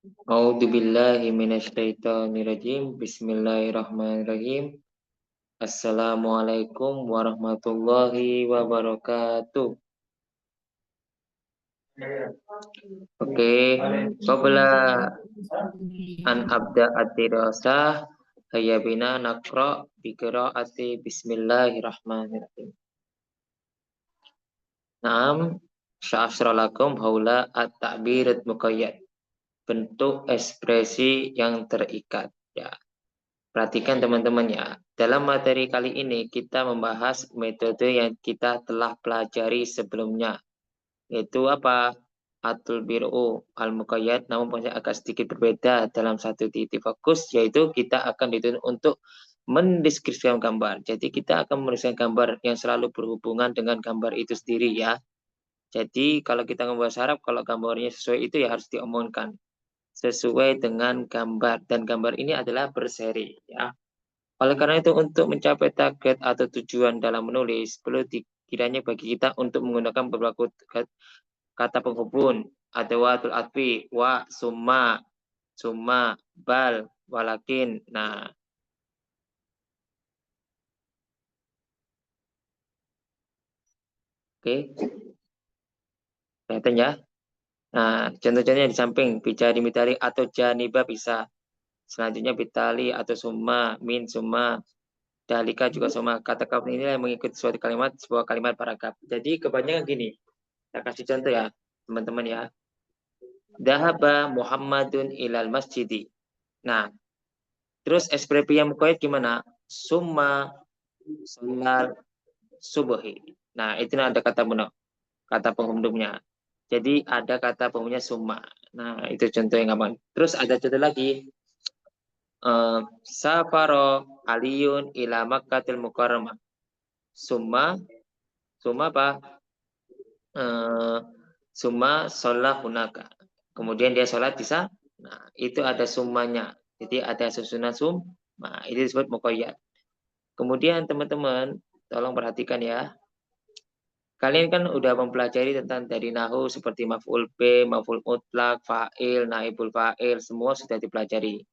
A'udzubillahi minasyaitonirrajim. Bismillahirrahmanirrahim. Assalamualaikum warahmatullahi wabarakatuh. Oke, qabla an abda ad-dirasah hayya bina naqra bi qiraati bismillahirrahmanirrahim. Naam, sya'asralakum haula at-ta'birat muqayyad. Bentuk ekspresi yang terikat. Ya, perhatikan teman-teman ya. Dalam materi kali ini kita membahas metode yang kita telah pelajari sebelumnya. Yaitu apa? Atul biru al-muqayyad, namun agak sedikit berbeda dalam satu titik fokus, yaitu kita akan dituntut untuk mendeskripsikan gambar. Jadi kita akan menuliskan gambar yang selalu berhubungan dengan gambar itu sendiri ya. Jadi kalau kita membahas Arab, kalau gambarnya sesuai itu ya harus diomongkan sesuai dengan gambar, dan gambar ini adalah berseri ya. Oleh karena itu untuk mencapai target atau tujuan dalam menulis perlu kiranya bagi kita untuk menggunakan beberapa kata penghubung, adawatul atfi, wa, summa, bal, walakin. Nah, oke, kelihatan ya. Nah, contoh-contohnya di samping bijari mitari atau janiba bisa. Selanjutnya bitali atau summa, min summa, dalika juga sama. Kata kata ini yang mengikuti suatu kalimat, sebuah kalimat paragraf. Jadi kebanyakan gini, saya kasih contoh ya, teman-teman ya. Dahaba Muhammadun ilal masjidi. Nah, terus ekspresi yang mukoyat gimana? Summa salat subuhi. Nah, itu ada kata benar, kata penghubungnya. Jadi ada kata penghubungnya summa. Nah, itu contoh yang gampang. Terus ada contoh lagi. Safaro aliyun ila makkatil mukarramah. Summa, summa apa? Summa sholat hunaka. Kemudian dia sholat di sana. Nah, itu ada summanya. Jadi ada susunan sum. Nah, itu disebut muqayyad. Kemudian teman-teman, tolong perhatikan ya. Kalian kan udah mempelajari tentang dari nahu seperti maf'ul b, maf'ul mutlak, fa'il, naibul fa'il, semua sudah dipelajari.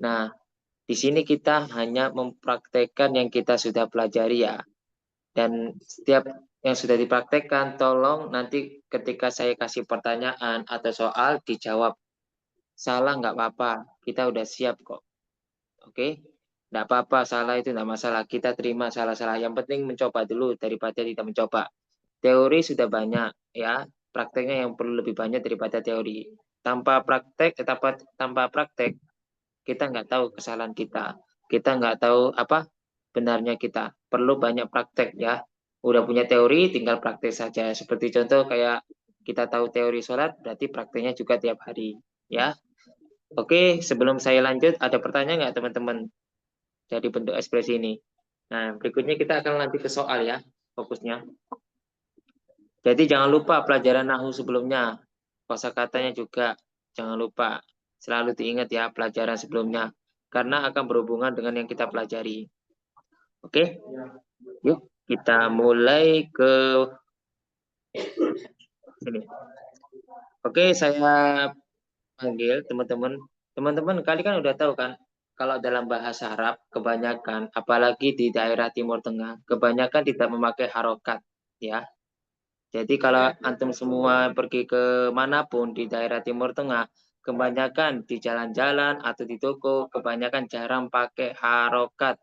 Nah, di sini kita hanya mempraktekkan yang kita sudah pelajari ya. Dan setiap yang sudah dipraktekkan, tolong nanti ketika saya kasih pertanyaan atau soal, dijawab. Salah nggak apa-apa, kita udah siap kok. Oke? Nggak apa-apa, salah itu nggak masalah. Kita terima salah-salah. Yang penting mencoba dulu daripada tidak mencoba. Teori sudah banyak, ya. Prakteknya yang perlu lebih banyak daripada teori. Tanpa praktek, kita nggak tahu kesalahan kita. Kita nggak tahu apa benarnya kita. Perlu banyak praktek ya. Udah punya teori, tinggal praktek saja. Seperti contoh kayak kita tahu teori sholat, berarti prakteknya juga tiap hari. Ya, oke. Sebelum saya lanjut, ada pertanyaan nggak teman-teman dari bentuk ekspresi ini? Nah, berikutnya kita akan lanjut ke soal ya, fokusnya. Jadi jangan lupa pelajaran nahu sebelumnya, kosakatanya juga jangan lupa. Selalu diingat ya pelajaran sebelumnya, karena akan berhubungan dengan yang kita pelajari. Oke, yuk kita mulai ke sini. Oke, saya panggil teman-teman. Teman-teman, kalian kan udah tahu kan, kalau dalam bahasa Arab, kebanyakan, apalagi di daerah Timur Tengah, kebanyakan tidak memakai harokat, ya. Jadi kalau antum semua pergi ke manapun di daerah Timur Tengah, kebanyakan di jalan-jalan atau di toko, kebanyakan jarang pakai harokat.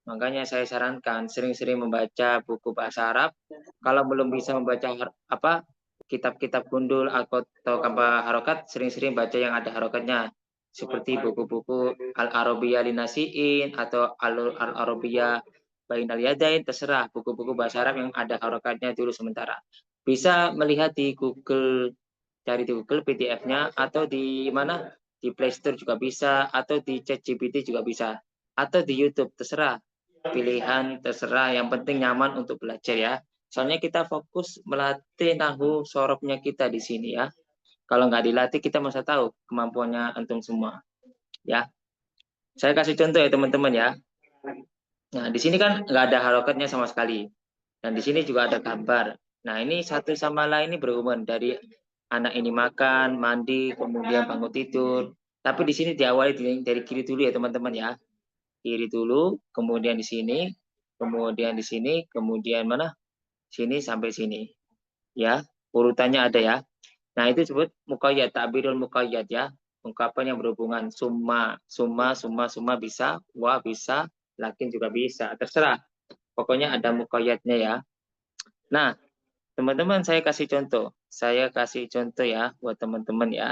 Makanya saya sarankan sering-sering membaca buku bahasa Arab. Kalau belum bisa membaca apa kitab-kitab gundul atau apa harokat, sering-sering baca yang ada harokatnya. Seperti buku-buku Al-Arabiyah Linasiin atau Al-Arabiyah Bainal Yadain, terserah buku-buku bahasa Arab yang ada harokatnya dulu sementara. Bisa melihat di Google, cari di Google PDF-nya, atau di mana? Di Play Store juga bisa, atau di ChatGPT juga bisa, atau di YouTube, terserah. Pilihan terserah, yang penting nyaman untuk belajar ya. Soalnya kita fokus melatih nahu sorobnya kita di sini ya. Kalau nggak dilatih kita masa tahu kemampuannya antum semua ya. Saya kasih contoh ya teman-teman ya. Nah di sini kan nggak ada harokatnya sama sekali. Dan di sini juga ada gambar. Nah ini satu sama lain ini berhubungan dari anak ini makan, mandi, kemudian bangun tidur. Tapi di sini diawali dari kiri dulu ya teman-teman ya. Kiri dulu, kemudian di sini, kemudian di sini, kemudian mana? Sini sampai sini. Ya, urutannya ada ya. Nah, itu disebut muqayyad, ta'birul muqayyad ya. Ungkapan yang berhubungan summa bisa, wa bisa, lakin juga bisa. Terserah. Pokoknya ada muqayyadnya ya. Nah, teman-teman saya kasih contoh. Saya kasih contoh ya buat teman-teman ya.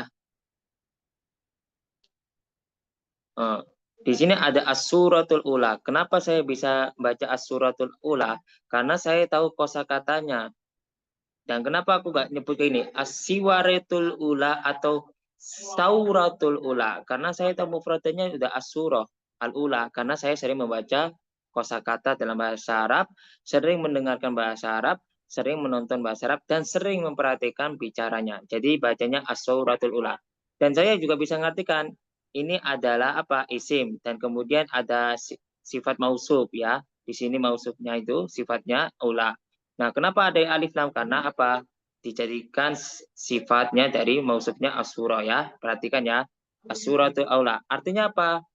Eh, Di sini ada as-suratul ula. Kenapa saya bisa baca as-suratul ula? Karena saya tahu kosakatanya. Dan kenapa aku nggak nyebut ini as-siwaretul ula atau sauratul ula? Karena saya tahu mufradnya sudah as-surah al-ula. Karena saya sering membaca kosakata dalam bahasa Arab, sering mendengarkan bahasa Arab, sering menonton bahasa Arab, dan sering memperhatikan bicaranya. Jadi bacanya as-sauratul ula. Dan saya juga bisa mengartikan ini adalah apa isim dan kemudian ada sifat mausuf ya. Di sini mausufnya itu sifatnya ula. Nah, kenapa ada alif lam? Karena apa? Dijadikan sifatnya dari mausufnya asura ya. Perhatikan ya. Asura itu aula. Artinya apa?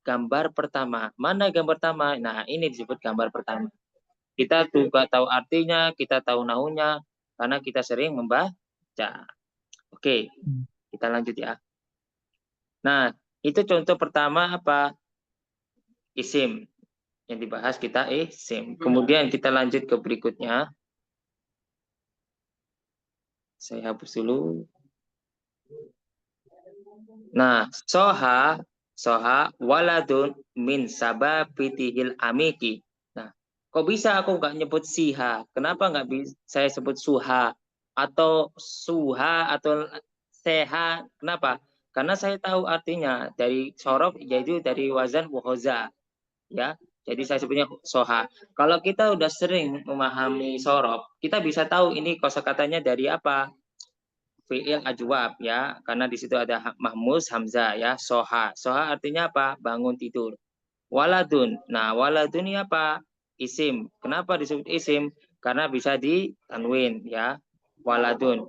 Gambar pertama. Mana gambar pertama? Nah, ini disebut gambar pertama. Kita juga tahu artinya, kita tahu nahunya, karena kita sering membaca. Oke, kita lanjut ya. Nah, itu contoh pertama apa? Isim. Yang dibahas kita isim. Kemudian kita lanjut ke berikutnya. Saya hapus dulu. Nah, soha waladun min sababitihil amiki. Nah, kok bisa aku nggak nyebut siha? Kenapa nggak bisa saya sebut suha atau suha atau seha? Kenapa? Karena saya tahu artinya dari sorof yaitu dari wazan wahoza, ya. Jadi saya sebutnya soha. Kalau kita udah sering memahami sorof, kita bisa tahu ini kosakatanya dari apa? Fi'il ajwab ya, karena di situ ada mahmuz hamzah ya, soha. Soha artinya apa? Bangun tidur. Waladun. Nah, waladun ini apa? Isim. Kenapa disebut isim? Karena bisa ditanwin ya. Waladun.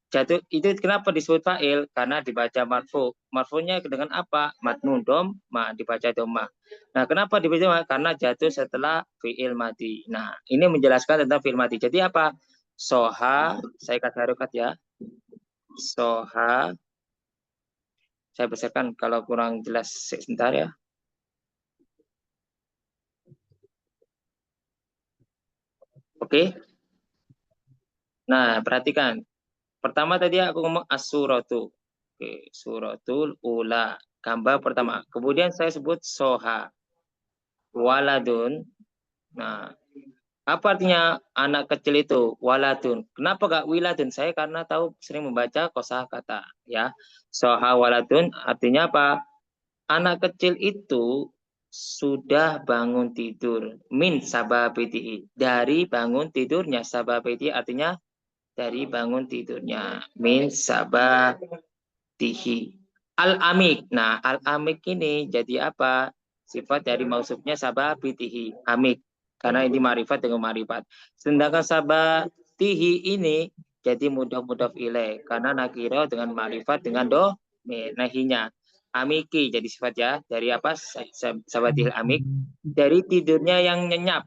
Jatuh itu kenapa disebut fa'il? Karena dibaca marfu. Marfunya dengan apa? Matnun dom, dibaca doma. Nah, kenapa dibaca doma? Karena jatuh setelah fi'il madi. Nah, ini menjelaskan tentang fi'il madi. Jadi apa? Soha, saya kasih harokat ya. Soha, saya besarkan kalau kurang jelas sebentar ya. Oke. Nah, perhatikan. Pertama tadi aku ngomong as-suratu. Oke, suratul ula. Gambar pertama. Kemudian saya sebut soha. Waladun. Nah, apa artinya anak kecil itu? Waladun. Kenapa gak wiladun? Saya karena tahu sering membaca kosakata. Ya. Soha waladun artinya apa? Anak kecil itu sudah bangun tidur. Min sababitihi. Dari bangun tidurnya. Sababitihi artinya dari bangun tidurnya. Min sababitihi. Al-amik. Nah, al-amik ini jadi apa? Sifat dari mausufnya sababitihi. Amik. Karena ini marifat dengan marifat. Sedangkan sababitihi ini jadi mudhaf ilaih. Karena nakiro dengan marifat dengan nahinya. Amiki jadi sifat ya dari apa sabatil amik dari tidurnya yang nyenyak.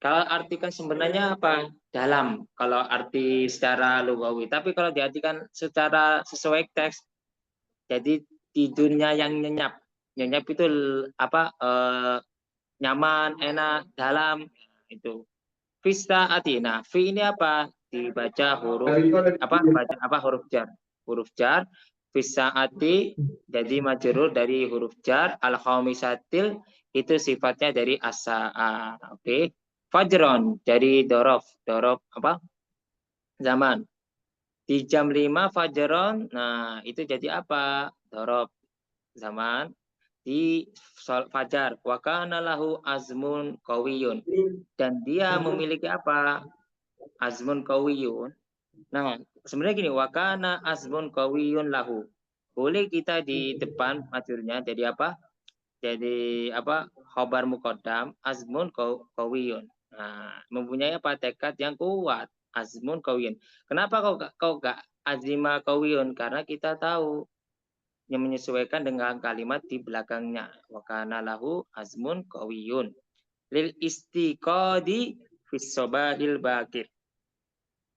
Kalau artikan sebenarnya apa dalam kalau arti secara lugawi, tapi kalau diartikan secara sesuai teks jadi tidurnya yang nyenyak. Nyenyak itu apa nyaman, enak, dalam itu. Vista ati. Nah, fi ini apa? Dibaca huruf apa? Baca apa huruf jar. Huruf jar. Vista ati jadi majrur dari huruf jar. Al khamisatil itu sifatnya dari asaa. Oke. Fajron dari dorof. Dorof apa? Zaman. Di jam 5 fajron. Nah, itu jadi apa? Dorof zaman di fajar wakana lahu azmun kawiyun dan dia memiliki apa azmun kawiyun. Nah, sebenarnya gini, wakana azmun kawiyun lahu. Boleh kita di depan majurnya jadi apa? Jadi apa? Khobar muqaddam azmun kawiyun. Nah, mempunyai apa? Tekad yang kuat. Azmun kawiyun. Kenapa kau gak azima kawiyun? Karena kita tahu yang menyesuaikan dengan kalimat di belakangnya. Wa kana lahu azmun qawiyun lil istiqadi fis sabahil bakir.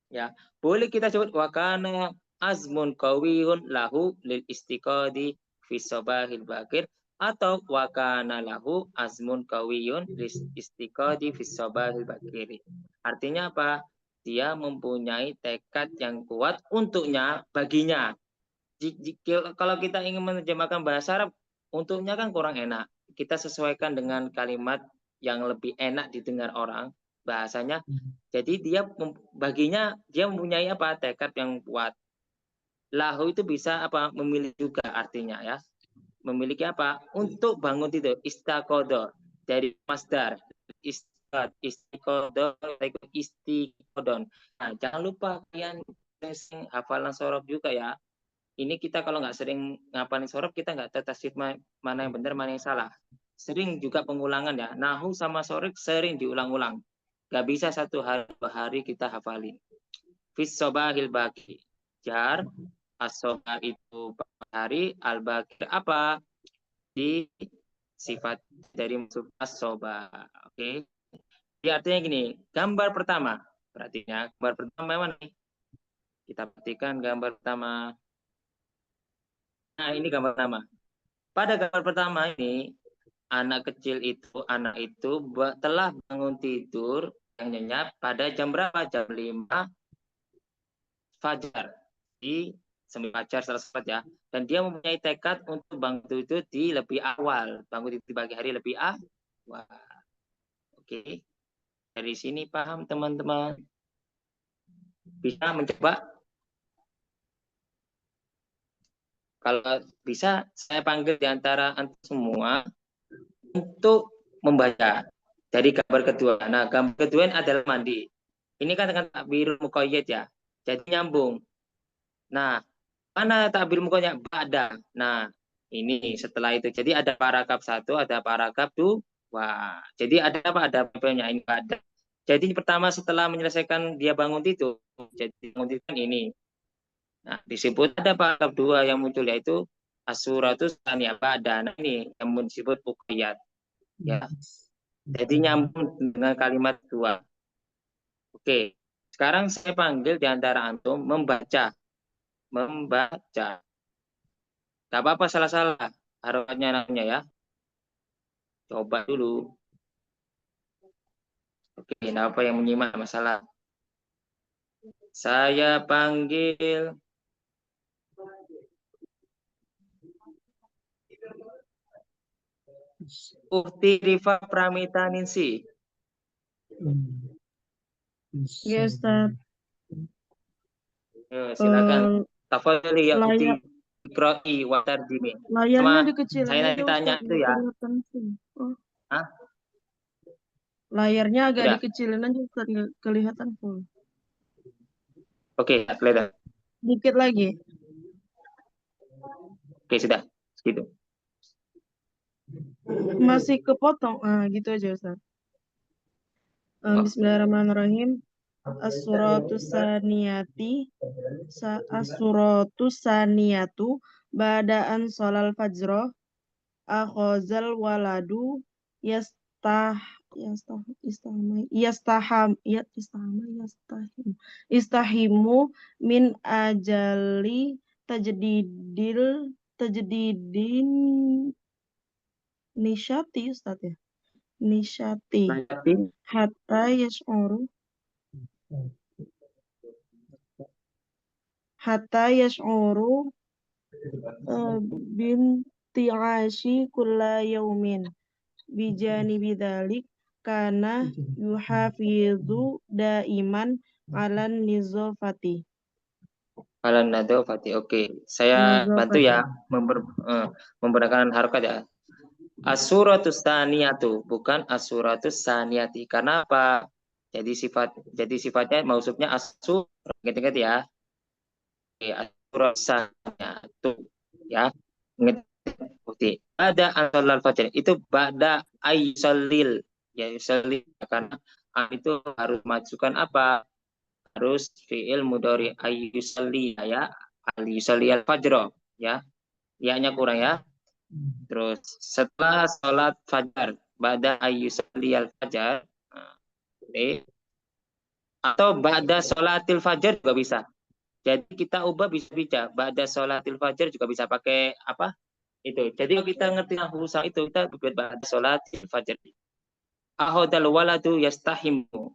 Ya, boleh kita sebut wa kana azmun qawiyun lahu lil istiqadi fis sabahil bakir atau wa kana lahu azmun qawiyun lil istiqadi fis sabahil bakir. Artinya apa? Dia mempunyai tekad yang kuat untuknya baginya. Kalau kita ingin menerjemahkan bahasa Arab, untuknya kan kurang enak. Kita sesuaikan dengan kalimat yang lebih enak didengar orang bahasanya. Jadi baginya dia mempunyai apa? Tekad yang kuat. Lahu itu bisa apa? Memiliki juga artinya ya. Memiliki apa? Untuk bangun tidur. Istakodo dari masdar. Istiqodo istiqodon. Nah, jangan lupa kalian hafalan sorof juga ya. Ini kita kalau nggak sering ngapalin sorof, kita nggak tahu tasdid mana yang benar, mana yang salah. Sering juga pengulangan ya. Nahu sama sorof sering diulang-ulang. Nggak bisa satu hari, 2 hari kita hafalin. Fis sobahil baki. Jar, as-sobah itu hari, al-bakir apa? Di sifat dari musuh as-sobah. Oke. Jadi artinya gini, gambar pertama. Perhatinya, gambar pertama mana nih? Kita perhatikan gambar pertama. Nah, ini gambar pertama. Pada gambar pertama ini, anak itu telah bangun tidur yang nyenyak pada jam berapa? Jam 5 fajar. Di sembilan fajar selesai ya. Dan dia mempunyai tekad untuk bangun tidur di lebih awal. Bangun tidur di pagi hari lebih awal. Oke. Dari sini paham teman-teman? Bisa mencoba? Kalau bisa, saya panggil di antara antum semua untuk membaca dari gambar kedua. Nah, gambar kedua ini adalah mandi. Ini kan dengan takbir muqayyad ya. Jadi nyambung. Nah, mana takbir muqayyad? Ba'da. Nah, ini setelah itu. Jadi ada paragraf 1, ada paragraf 2. Jadi ada apa? Ada papanya ini ba'da. Jadi pertama setelah menyelesaikan dia bangun tidur. Jadi bangun tidur ini. Nah, disebut ada paragraf 2 yang muncul yaitu as-suratus tsaniyah ba'da. Nah, ini yang disebut muqayyad. Ya. Jadi nyambung dengan kalimat 2. Oke. Sekarang saya panggil di antara antum membaca. Membaca. Gak apa-apa salah-salah harokatnya namanya ya. Coba dulu. Oke, apa yang menyimak masalah? Saya panggil Ukti Rifa Pramitaningsi. Ya, Ustaz. Silakan. Tafadhali ya Ukti Layar, Iqra'i wa tarjimi. layarnya Sama dikecilin saya aja, tanya Ustaz. itu Nggak ya. kelihatan sih. Oh. Hah? Layarnya agak Sudah. dikecilin aja, Ustaz. Nggak kelihatan full. Oke, kelihatan. Dikit lagi. Oke, sudah. Gitu. Masih kepotong. Gitu aja, Ustaz. Bismillahirrahmanirrahim. As-suratus saniyati. As-suratus saniyatu. Badaan sholal fajroh. Akhozal waladu. Istahimu min ajali tajdidin nisyati, Ustaz ya. Nisyati hatta yash'uru binti'ashi kulla yaumin bijanibi dzalik kana yuhafidhu daiman alan nizafati. Alan nadofati. Oke, saya bantu ya memperkenalkan harokat ya. As-suratus saniyatu, bukan as-suratus saniyati. Karena apa? Jadi sifatnya maksudnya as-sur, ingat-ingat ya. Oke, as-suratus saniyatu ya. Ingat bukti. Ada ansolal fajar itu ba'da ayyusallil. Ya yusallil karena itu harus masukkan apa? Harus fi'il mudhari ayyusalli ya. Al-yusalli al-fajr ya. Ya-nya kurang ya. Terus setelah sholat fajar, ba'da ayyusalliyal fajar, oke. Atau ba'da sholatil fajar juga bisa. Jadi kita ubah bisa ba'da sholatil fajar juga bisa pakai apa? Itu. Jadi kalau kita ngerti nahwu itu kita buat ba'da sholatil fajar. Ahodal waladu yastahimu.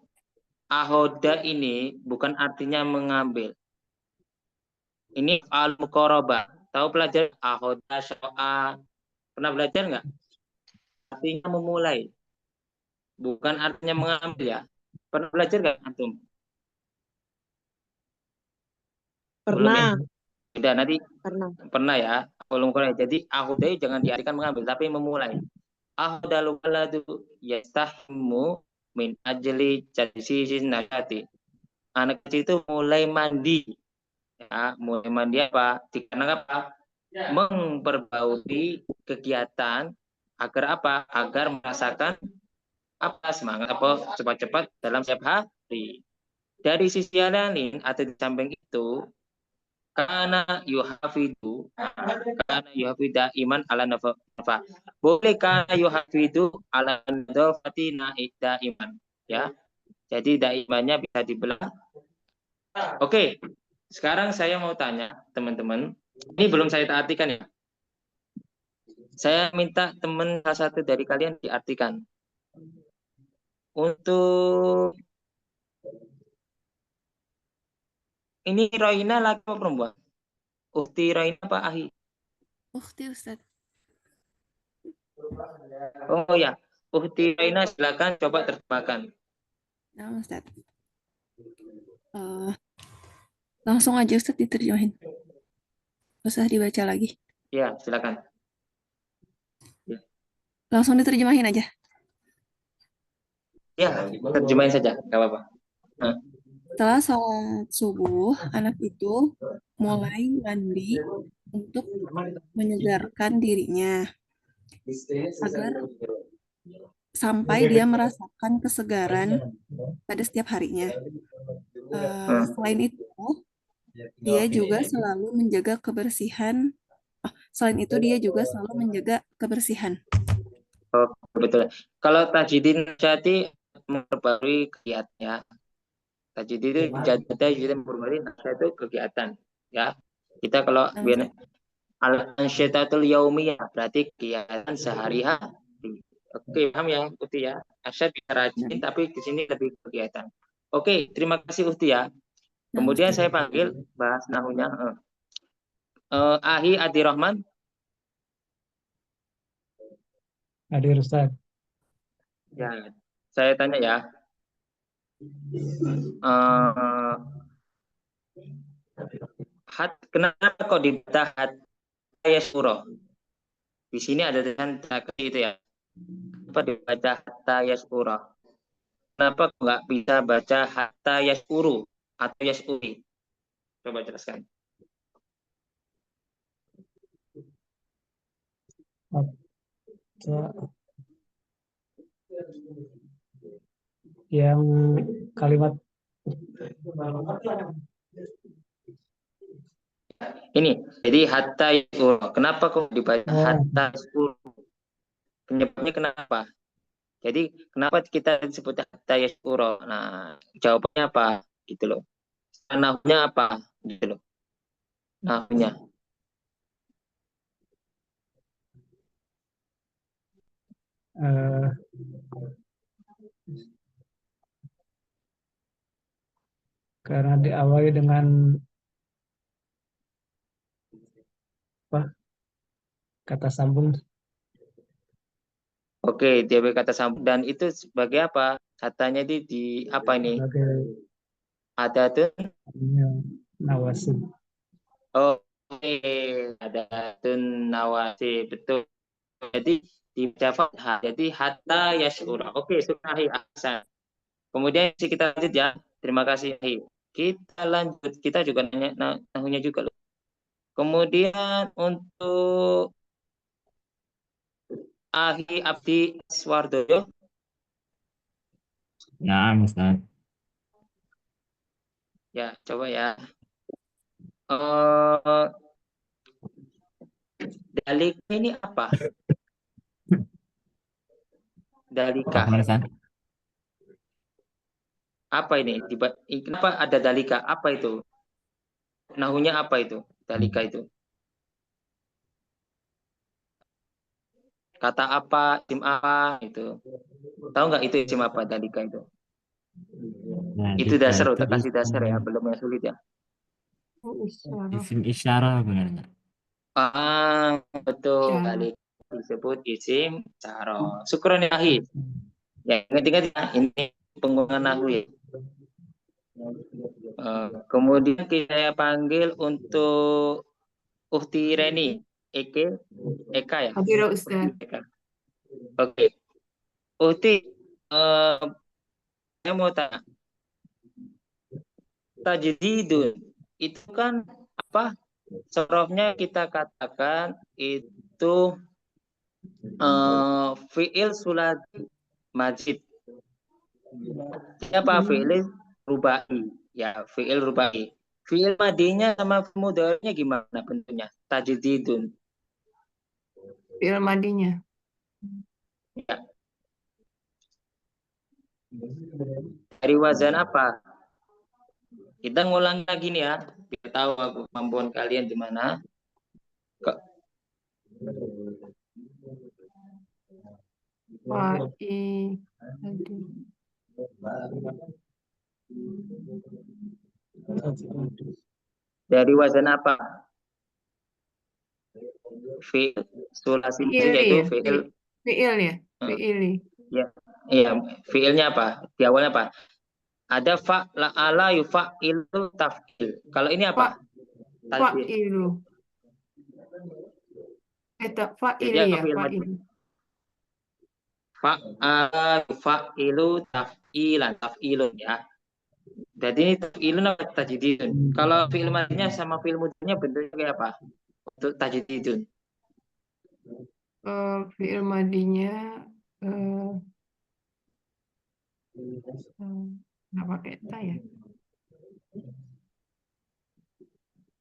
Ahoda ini bukan artinya mengambil. Ini al-muqarabah. Tahu pelajar ahoda sya'a. Pernah belajar nggak? Artinya memulai. Bukan artinya mengambil ya. Pernah belajar nggak antum? Belum ya? Pernah, Sudah nanti pernah. pernah ya. Belum kurang. Jadi ahoda jangan diartikan mengambil, tapi memulai. Ahodal waladu yastahimu min ajli jadisi najati. Anak kecil itu mulai mandi. Ya, mulai mandi apa? Dikarenakan apa? Memperbaiki kegiatan agar apa? Agar merasakan apa semangat apa cepat-cepat dalam setiap hari. Dari sisi lain atau di samping itu, karena yuhafidu iman ala nafa. Boleh karena yuhafidu ala nadofati naida iman. Ya, jadi daimannya bisa dibelah. Oke, sekarang saya mau tanya teman-teman. Ini belum saya artikan ya. Saya minta teman salah satu dari kalian diartikan. Untuk ini Roina laki apa perempuan? Ukti Roina apa Ahi? Ukti Ustaz. Oh ya, Ukti Roina silakan coba terjemahkan. Nah, Ustaz. Langsung aja Ustaz diterjemahin. Nggak usah dibaca lagi. Ya, silakan. Langsung diterjemahin aja. Ya, terjemahin saja, nggak apa-apa. Nah, Setelah sholat subuh, anak itu mulai mandi untuk menyegarkan dirinya agar sampai dia merasakan kesegaran pada setiap harinya. Selain itu, dia juga selalu menjaga kebersihan. Selain itu, dia juga selalu menjaga kebersihan. oh, betul. Kalau Tajdidin Syati memperbarui kegiatannya. Tajdid itu jadi memperbarui nasihat itu kegiatan. Ya, kita kalau Nah, Ustaz. al-ansyatatul yaumiyah berarti kegiatan sehari-hari. Oke, paham ya, Uti ya. Asyad bisa rajin, tapi di sini lebih kegiatan. Oke, terima kasih Uti ya. Nah, Kemudian Ustaz. saya panggil bahas nahunya. Ahi Adi Rahman. Hadir Ustaz. Ya, saya tanya ya. Kenapa kok dibaca hatta yasuro? Di sini ada tulisan itu ya. Kenapa dibaca hatta yasuro? Kenapa kok nggak bisa baca hatta yasuru atau yasuri? Coba jelaskan. Yang kalimat ini, jadi hatta yasuro. Kenapa kok dibaca hatta yasuro? Penyebabnya kenapa? Jadi kenapa kita disebut hatta yasuro? Nah, jawabannya apa? Gitu loh. Nahnya apa? Gitu loh. Nahnya. Karena diawali dengan apa? Kata sambung. Oke, dia berkata sambung dan itu sebagai apa? Katanya di apa ini? Sebagai Ada tuh. nawasi. Oke, ada tuh nawasi betul. Jadi di fathah. Jadi hatta yashura. Oke, sunahi ahsan. Kemudian kita lanjut ya. Terima kasih. Kita lanjut. Kita juga nanya nahunya juga loh. Kemudian untuk Ahi Abdi Swardoyo. Ya, Ustaz. Ya, coba ya. Dalika ini apa? Dalika. Apa ini? Kenapa ada dalika? Apa itu? Nahunya apa itu? Dalika itu. Kata apa? Isim apa? Itu. Tahu nggak itu isim apa dalika itu? Itu dasar, udah kasih dasar ya, belum yang sulit ya. Isim isyarah benar nggak? Betul. Ya. Dalika disebut isim isyarah. Syukron ya, Ahi. Ya, ingat-ingat ya, ini penggunaan nahu ya. Kemudian saya panggil untuk Uhti Reni, Eka ya. Hadirah Ustaz. Eka. Oke, Uhti, saya mau tanya, tajdidun itu kan apa? Sorofnya kita katakan itu fi'il sulati majid. Siapa fi'il rubai? Ya, fi'il rubai. Fi'il madinya sama fi'il mudhari'nya gimana bentuknya? Tajdidun. Fi'il madinya. Ya. Dari wazan apa? Kita ngulang lagi nih ya, biar tahu aku kemampuan kalian di mana. Dari wazan apa? Fi'il sulasi yaitu fi'il. Fi'il ya. Fi'ili. Ya, iya. Fi'ilnya apa? Di awalnya apa? Ada fa'ala yufa'ilu taf'il. Kalau ini apa? Fa'ilu. Fa'ili Jadi ya. fi'il madi. Fa'ala yufa'ilu taf'ilan. Taf'ilun ya. Jadi ini taf'ilun apa tajdidun? Kalau fi'il madinya sama fi'il mudhari'nya bentuknya kayak apa? Untuk tajdidun. Fi'il madinya nggak pakai ta ya.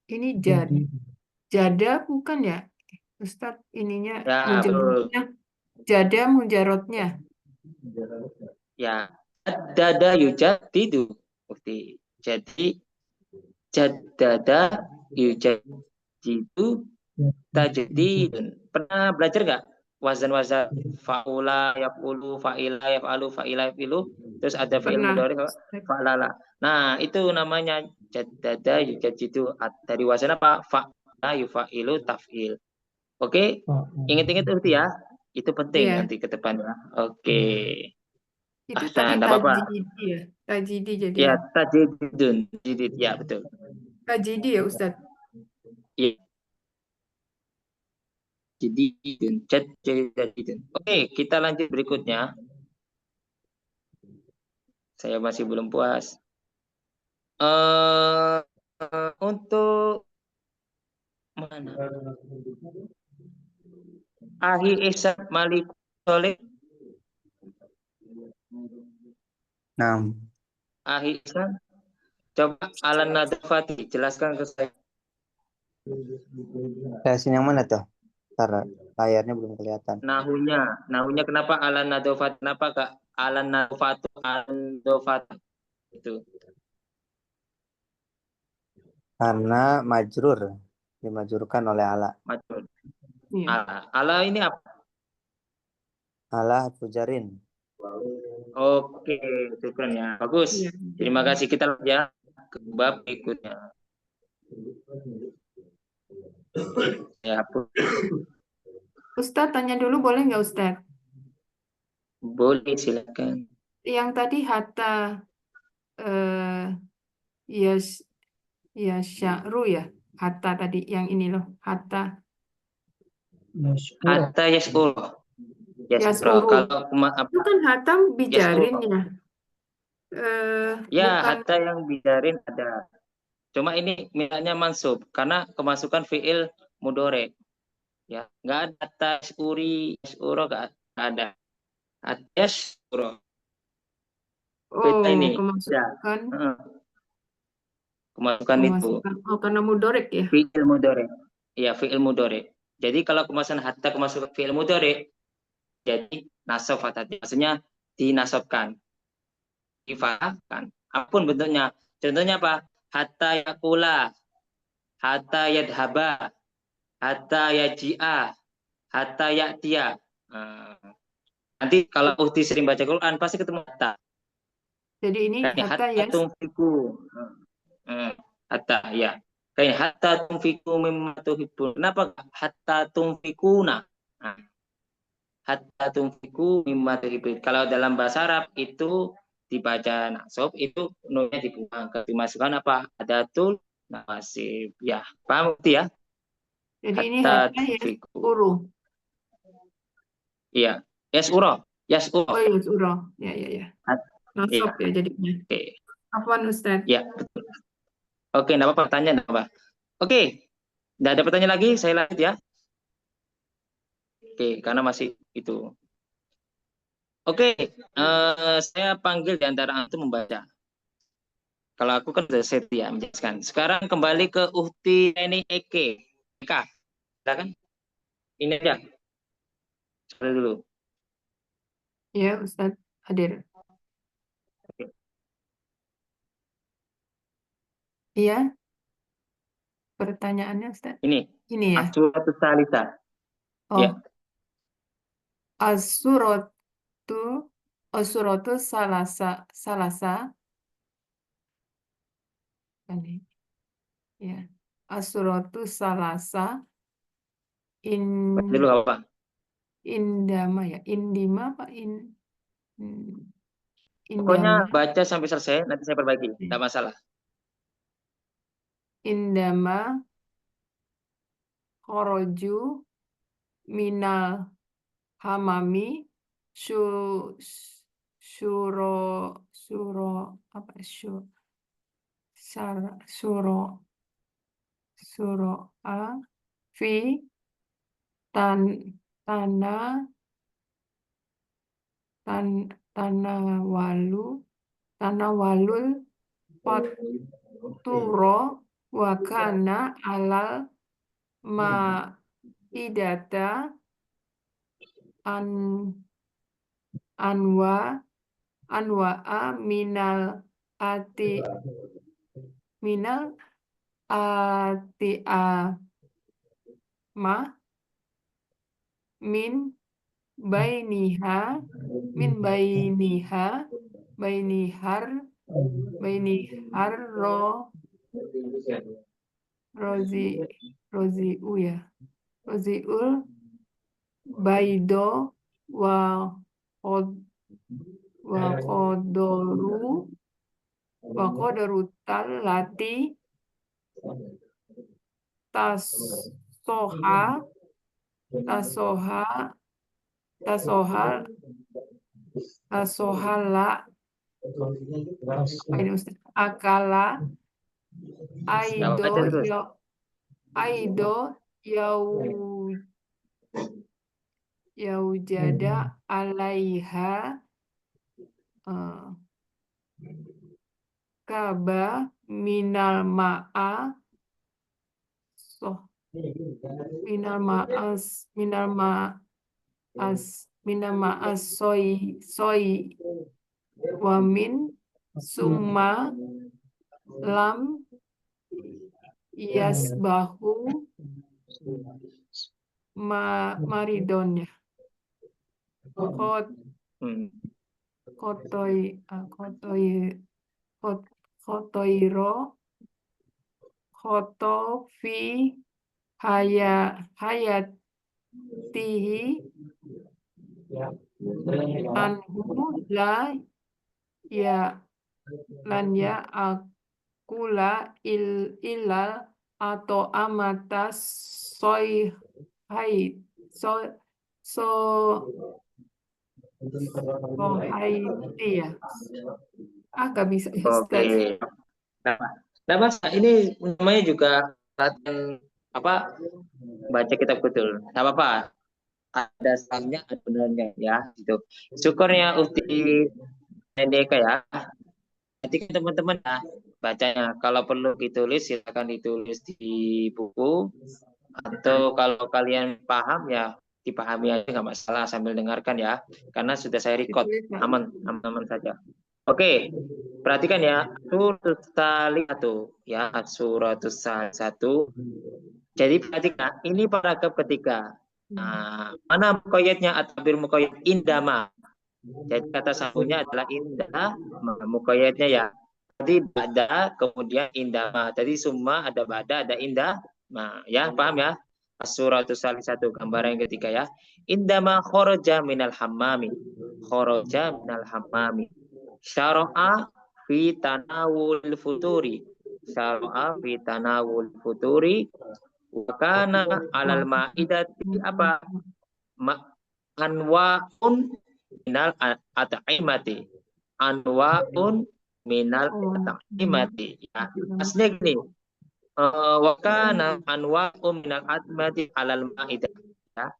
Ini jada bukan ya, Ustadz? Ininya Ya, mujarotnya. Jada mujarotnya. Ya, dada yujadidu. Jadi jadada yujadidu tajdidun. Pernah belajar nggak wazan-wazan faula, yaf'ulu, fa'ila, yaf'alu, fa'ila, yaf'ilu, terus ada fi'il mudhari fa'lala. Nah, itu namanya jaddada yujadidu. Dari wazan apa? Fa'la yufa'ilu taf'il. Oke, ingat-ingat itu ya. Itu penting nanti ke depannya. Oke. Itu tadi tajidi ya. Tajidi jadi. Ya, tajdidun. Tajdid, ya betul. Tajidi ya Ustadz. Iya. Jadidun. Oke, kita lanjut berikutnya. Saya masih belum puas. Untuk mana? Ahi Ihsan Malik Soleh. Nah, Ahi Ihsan, coba Alan Nadafati, jelaskan ke saya. Jelasin yang mana tuh? Karena layarnya belum kelihatan. Nahunya kenapa Alan Nadafati? Kenapa Kak Alan Nadafatu itu? Karena majrur, dimajurkan oleh ala. Majrur. Ala ini apa? Ala fujarin. Oke, syukran ya. Bagus. Terima kasih. Kita lanjut ya ke bab berikutnya. Ya, Ustadz tanya dulu boleh nggak Ustadz? Boleh, silakan. Yang tadi hatta sya'ru ya. Hatta tadi yang ini loh. Hatta yas'ur. Yas'uru. Kalau itu kan hatta bijarin ya. Ya, bukan. hatta yang bijarin ada. Cuma ini misalnya mansub karena kemasukan fi'il mudhari. Ya, nggak ada hatta yas'uri, yas'uro nggak ada. Hatta yas'uro. Ini Kemasukan. Ya. Kemasukan itu. Oh, karena mudhari ya. Fi'il mudhari. Iya, fi'il mudhari. Jadi kalau kemasan hatta kemasukan fi'il mudhari jadi nasab tadi, maksudnya dinasobkan, difahamkan. Apapun bentuknya. Contohnya apa? Hatta yakula, hatta yadhaba, hatta yaji'a, hatta ya'tiya. Nanti kalau Uhti sering baca Quran pasti ketemu hatta. Jadi ini Kayak hatta hatta tunfiku. Hatta ya. Kayak hatta tunfiku mimma tuhibbun. Kenapa hatta tunfikuna? Nah, hatta tunfiku mimma tuhibbun. Kalau dalam bahasa Arab itu dibaca nasab itu nunnya dibuang, dimasukkan apa? Adatul nasib. Ya, paham Uhti ya? Jadi ini Hatta hatta ya tunfiku. uru. Iya. Yas'uro. Yas'uro. Oh iya, uro. Ya, ya, ya. Iya. Nasab ya jadinya. Oke. Afwan Ustaz. Ya, betul. Oke, enggak apa-apa, tanya enggak apa. Oke. Enggak ada pertanyaan lagi, saya lanjut ya. Oke, karena masih itu. Oke, saya panggil di antara antum membaca. Kalau aku kan sudah setia menjelaskan. Sekarang kembali ke Uhti ini Eke. Eka, silakan. Ini aja. Sekali dulu. Ya, Ustaz hadir. Iya. Pertanyaannya Ustaz. Ini. Ini ya. As-suratus salisa. Oh. Ya. As-suratu salasa. Ini. Ya. As-suratu salasa. Baca dulu apa? Indama ya. Indima apa? Pokoknya Indama. baca sampai selesai, nanti saya perbaiki. Tidak masalah. Indama khoroju minal hamami a fi tanawalul faturo wa kana alal ma'idata anwa'a minal ati'ama min bainihar roziul baido wa qadoru talati tasohala ini Ustaz akala Nah, baca terus. aido yaujada alaiha kaba minal ma'a soy wamin summa lam yasbahu maridonnya kotoiro koto fi hayatihi anhu la ya lan ya akula ilal atau amatas soy hai haiti ya. Gak bisa Ustaz. Oke. Nah, Mas, ini namanya juga latihan apa? Baca kitab betul. Tidak apa-apa. Ada salahnya, ada benarnya ya. Gitu. Syukurnya Uhti NDK ya. Nanti teman-teman ya bacanya. Kalau perlu ditulis silakan ditulis di buku. Atau kalau kalian paham ya dipahami aja nggak masalah sambil dengarkan ya. Karena sudah saya record. Aman saja. Oke, perhatikan ya. Suratus Salihatu ya, Suratus Salihatu. Jadi perhatikan, ini paragraf ketiga. Nah, mana mukoyatnya atau mukoyat indama. Jadi kata sambungnya adalah indah, mukoyatnya ya. Jadi bada, kemudian indama. Tadi semua ada bada, ada indah. Nah, ya paham ya? Suratus Salihatu, gambar yang ketiga ya. Indama khoroja minal hammami. Khoroja minal hammami. Syara'a fi tanawul futuri. Syara'a fi tanawul futuri. Wakana alal ma'idati apa? Anwa'un minal at'imati. Anwa'un minal at'imati. Ya, aslinya gini. Wakana anwa'un minal at'imati alal ma'idati. Ya.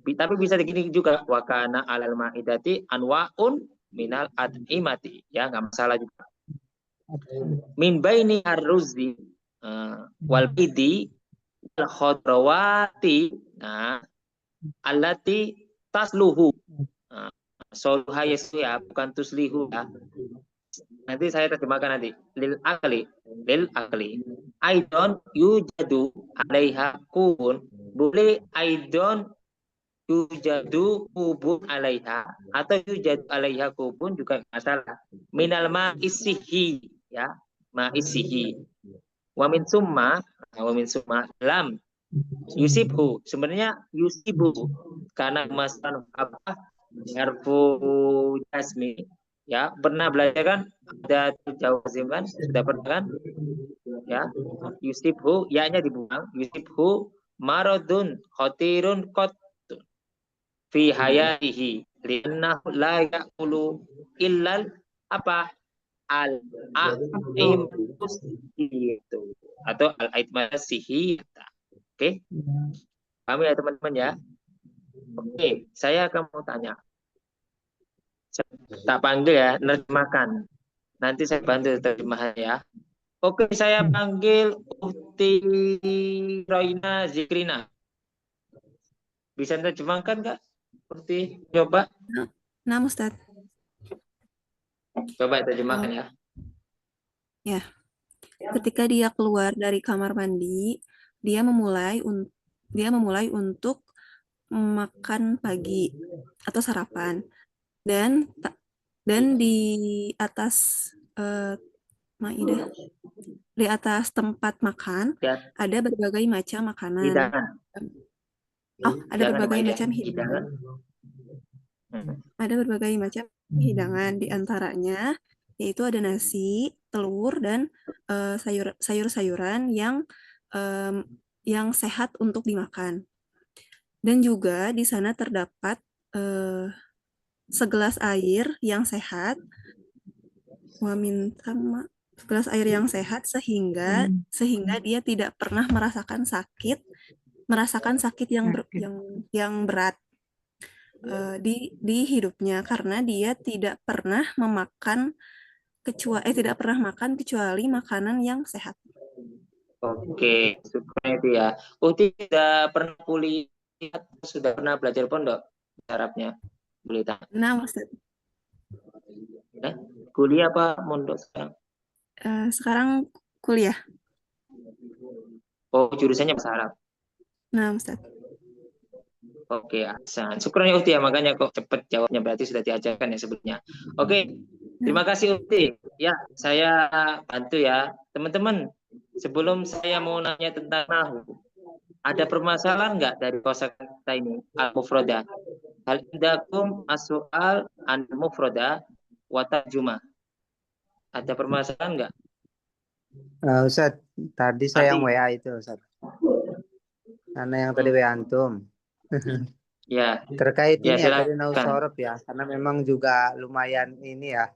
Tapi bisa begini juga. Wakana alal ma'idati anwa'un minal at'imati, ya nggak masalah juga. Min baini ar-ruzi wal bidi wal khadrawati, nah allati tasluhu, soluha ya, bukan tuslihu ya. Nanti saya terjemahkan nanti. Lil akli aidon yujadu alaiha kubun, boleh aidon yujadu kubun alaiha atau yujadu alaiha kubun juga masalah. Minal ma'isihi ya, ma'isihi. Wa min summa lam yusibhu. Sebenarnya yusibu karena masalah apa? Harfu jasmi ya. Pernah belajar kan ada jawazim kan? Sudah pernah kan? Ya. Yusibhu ya-nya dibuang. Yusibhu maradun khatirun qat fi hayatihi li'annahu la ya'kulu illal apa al-aim itu atau al-aitmasihi. Oke, paham ya teman-teman ya. Oke, saya akan mau tanya, tak panggil ya, nerjemahkan, nanti saya bantu terjemahan ya. Oke, saya panggil Ukti Roina Zikrina, bisa terjemahkan nggak? Seperti coba. Nah, Ustaz. Coba terjemahkan ya. Ya. Ketika dia keluar dari kamar mandi, dia memulai untuk makan pagi atau sarapan. Dan di atas Maidah, di atas tempat makan Ya. ada berbagai macam makanan. Hidangan. Ada berbagai macam hidangan. Ada berbagai macam hidangan, di antaranya yaitu ada nasi, telur, dan sayur-sayuran yang sehat untuk dimakan. Dan juga di sana terdapat segelas air yang sehat, segelas air yang sehat sehingga dia tidak pernah merasakan sakit yang berat di hidupnya, karena dia tidak pernah makan kecuali makanan yang sehat. Oke, syukur itu ya. Uti sudah pernah kuliah, sudah pernah belajar pondok Arabnya? Boleh tanya. Nah, Ustaz. Kuliah apa mondok sekarang? Sekarang kuliah. Oh, jurusannya bahasa Arab. Nah, Ustaz. Oke, Ahsan. Syukur ya Uti ya, makanya kok cepet jawabnya, berarti sudah diajarkan ya sebelumnya. Oke, terima kasih Uti. Ya, saya bantu ya. Teman-teman, sebelum saya mau nanya tentang nahu, ada permasalahan nggak dari kosakata ini, al-mufroda? Hal indakum as-su'al an-mufroda wa tarjumah. Ada permasalahan nggak? Ustaz, tadi saya yang WA itu Ustaz. Karena yang tadi WA antum. Ya. Terkait Ya, ini ya tadi nahu silakan. sorob ya, karena memang juga lumayan ini ya.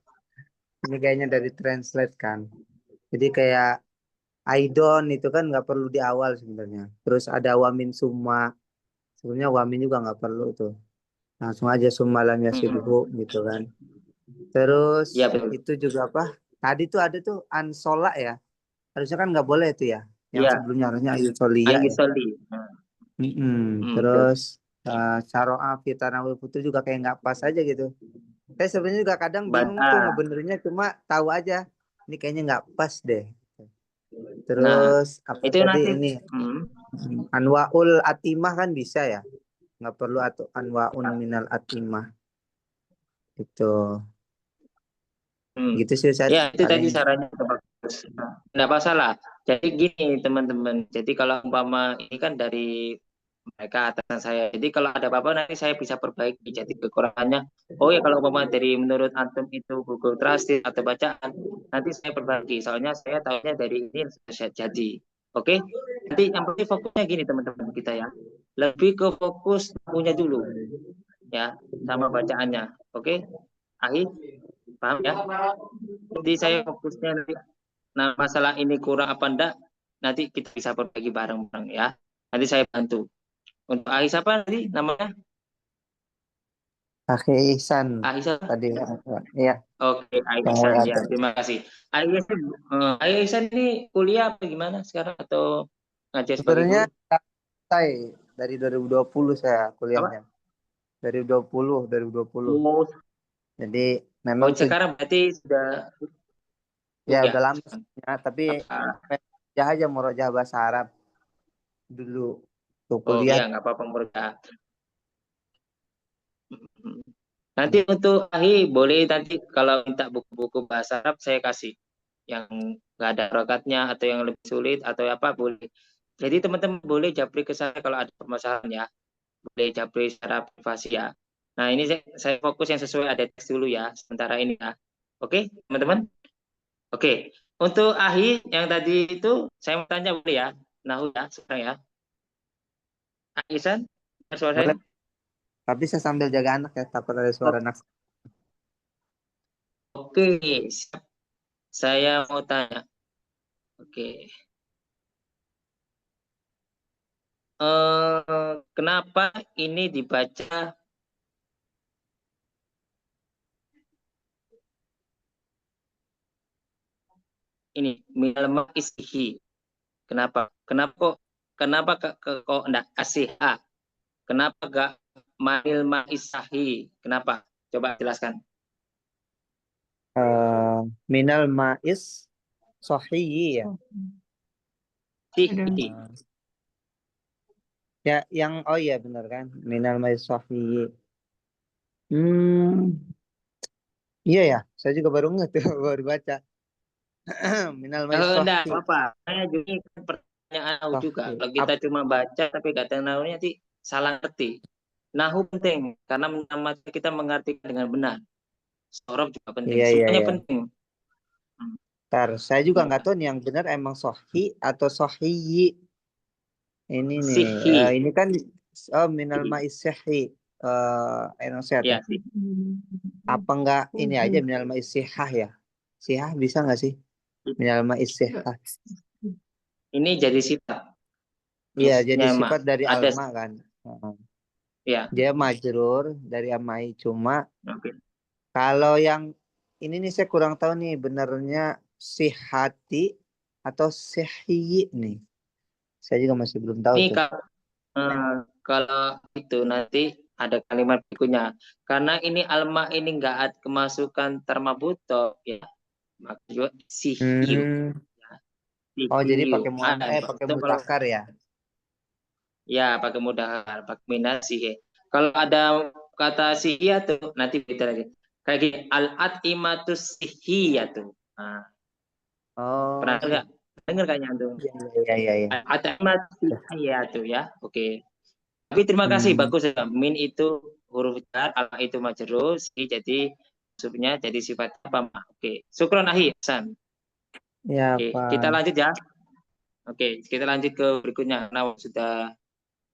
Ini kayaknya dari translate kan. Jadi kayak aidon itu kan nggak perlu di awal sebenarnya. Terus ada wamin summa. Sebenarnya wamin juga nggak perlu tuh. Langsung aja summa lam yasibhu gitu kan. Terus Ya, betul. itu juga apa? Tadi tuh ada tuh ansola ya. Harusnya kan nggak boleh itu ya. Yang Iya, sebelumnya harusnya ayu solia ayu ya. soli. Nah, betul. Terus Saro'a fi Tanawul Futur juga kayak nggak pas aja gitu. Saya sebenarnya juga kadang bingung tuh Bata. ngebenernya, cuma tahu aja ini kayaknya nggak pas deh. Nah, Terus apa itu tadi nanti. ini Anwaul Atimah kan bisa ya, nggak perlu atau Anwaun minal Atimah itu. Gitu sih Ustaz, Ya, itu tadi paling. sarannya bagus. Nggak masalah. Jadi gini teman-teman. Jadi kalau umpama ini kan dari mereka atasan saya. Jadi kalau ada apa-apa nanti saya bisa perbaiki. Jadi kekurangannya, oh ya kalau umpama dari menurut antum itu Google Translate atau bacaan, nanti saya perbaiki. Soalnya saya tahunya dari ini sudah jadi. Oke? Nanti yang penting fokusnya gini teman-teman kita ya. Lebih ke fokus punya dulu ya sama bacaannya. Oke? Akhir paham ya? Jadi saya fokusnya nanti, nah masalah ini kurang apa enggak, nanti kita bisa perbaiki bareng-bareng ya. Nanti saya bantu. Untuk Aisyah apa nanti namanya? Akhir Ihsan Aisyah. tadi ya. Oke, Aisyah ya. Terima kasih. Aisyah ini kuliah apa gimana sekarang atau ngajar sebagai Sebenarnya guru? selesai dari 2020 saya Apa? kuliahnya. Dari 2020. Oh, Jadi memang sekarang berarti sudah ya ya. udah lama ya, tapi ya aja murojaah bahasa Arab dulu tuh Oh kuliah. ya, nggak apa-apa mudah. Nanti untuk boleh nanti kalau minta buku-buku bahasa Arab saya kasih yang nggak ada rokatnya atau yang lebih sulit atau apa boleh. Jadi teman-teman boleh japri ke saya kalau ada permasalahan ya. Boleh japri secara privasi ya. Nah ini saya fokus yang sesuai ada teks dulu ya sementara ini ya. Oke teman-teman. Oke untuk yang tadi itu saya mau tanya boleh ya. Nahu ya sekarang ya. Aisan suara saya. Boleh. Tapi saya sambil jaga anak ya, takut ada suara anak. Oke, siap. Saya mau tanya. Oke. Kenapa ini dibaca ini minal isihi? Kenapa? Kok enggak asiha? Kenapa enggak manil ma'isahi? Kenapa? Coba jelaskan. Minal ma'is sohiyi ya. Sihi. Ya, yang oh iya benar kan, minal ma'is sohiyi. Iya ya, saya juga baru ngerti baru baca. Minal ma'is Enggak sohiyi. apa-apa. Saya juga pertanyaan Nahu juga. Kalau kita Apa? cuma baca tapi nggak tahu Nahunya nanti salah ngerti. Nahu penting karena kita mengartikan dengan benar. Sorof juga penting. Iya iya Semuanya iya. penting. Saya juga nggak tahu nih yang benar emang sohi atau sohiyi. Ini nih, Sihi. ini kan minal ma'is sohi. Sehat ya. Ya, sih. Apa enggak ini aja minal ma'is sihah ya? Sihah bisa nggak sih? Minal ma'is sihah. Ini jadi sifat. Iya, jadi Nyama. sifat dari Ada alma kan. ya. Dia majrur dari amai, cuma Oke. kalau yang ini nih saya kurang tahu nih benernya sihati atau sihyi nih. Saya juga masih belum tahu Ini tuh. kalau itu nanti ada kalimat berikutnya. Karena ini alma ini enggak kemasukan termabuto ya. Maka juga sihiu. Oh, jadi pakai Itu kalau mutakar ya. ya pakai mudahar, pakai minasihi. Kalau ada kata sihiyatu nanti beda lagi. Kayak gini, al-at'imatus sihiyatu. Nah, Oh, pernah enggak? Dengar kayaknya tuh. iya. Al-at'imatus sihiyatu ya. Oke. Tapi terima kasih bagus ya. Min itu huruf jar, al itu majrur, si jadi maksudnya jadi sifat apa? Oke. Syukron Hasan. Ya, Oke, Pak. kita lanjut ya. Oke, kita lanjut ke berikutnya. Nah, sudah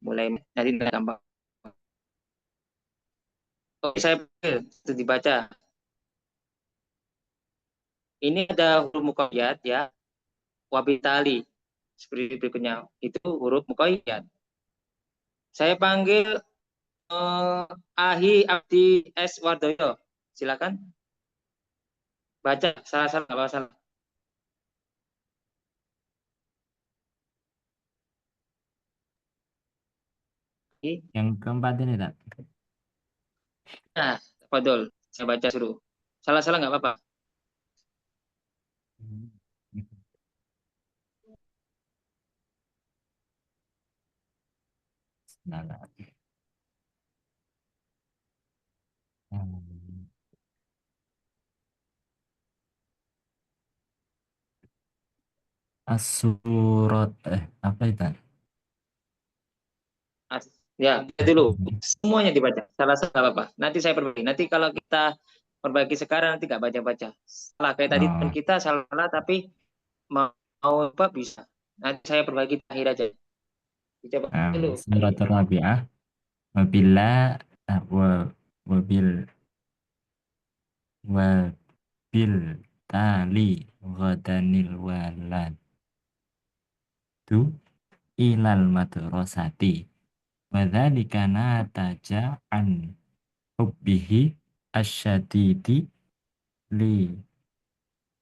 mulai nanti gampang. Oke, saya itu dibaca. Ini ada huruf muqayyad ya. Wabitali. Seperti berikutnya. Itu huruf muqayyad. Saya panggil Ahi Abdi S. Wardoyo. Silakan. Baca salah-salah. Yang keempat ini tak? Nah, Fadol, saya baca dulu. Salah-salah nggak apa-apa. Nah, As-surat apa itu? Ya, dulu semuanya dibaca. Salah-salah nggak apa-apa. Nanti saya perbaiki. Nanti kalau kita perbaiki sekarang nanti nggak baca-baca. Salah kayak tadi teman Oh, kita salah tapi mau apa bisa. Nanti saya perbaiki di akhir aja. Coba dulu. surat Rabi'ah wabila wabil wabil tali ghadanil walad tu ilal madrasati wadzalika nataja an hubbihi asyadidi li